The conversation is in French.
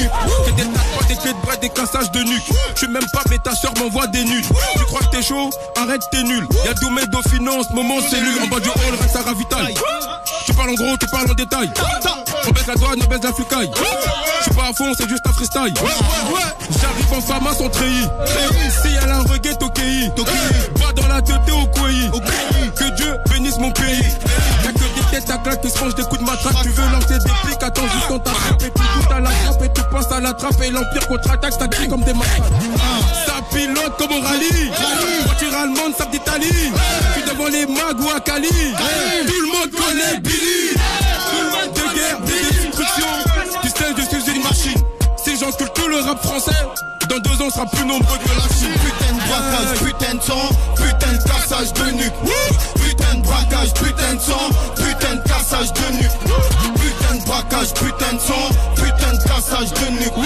nuque. J'ai des tatouages, des clés de bras, des cassages de nuque. Je suis même pas, mais ta soeur m'envoie des nudes. Tu crois que t'es chaud? Arrête, t'es nul. Y'a Doumé Dauphine en ce moment, c'est nul. En bas du hall, reste à ravitaille. Tu parles en gros, tu parles en détail. On baisse la douane, on baisse la flucaille. Je suis pas à fond, c'est juste un freestyle. J'arrive en fama sans treillis. Si y'a la reggae, Tokei. Va dans la tête au Kouei. Que Dieu bénisse mon pays. Y'a que des têtes à claque qui se mangent des coups de matraque. Tu veux lancer des flics, attends juste on t'attrape. Et tu goûtes à la trappe et tu penses à la trappe. Et l'empire contre-attaque, ça crie comme des matraques. Ça pilote comme au rallye. Voiture allemande, ça d'Italie. Tu devant les mags ou à Cali. Tout le monde connaît Billy. De guerre, des destructions. Tu sais, je suis une machine. Si j'encule tout le rap français, dans 2 ans on sera plus nombreux que la Chine. Putain de braquage, putain de sang, putain de cassage de nuque. Putain de braquage, putain de sang, putain de cassage de nuque. Putain de braquage, putain de sang, putain de cassage de nuque.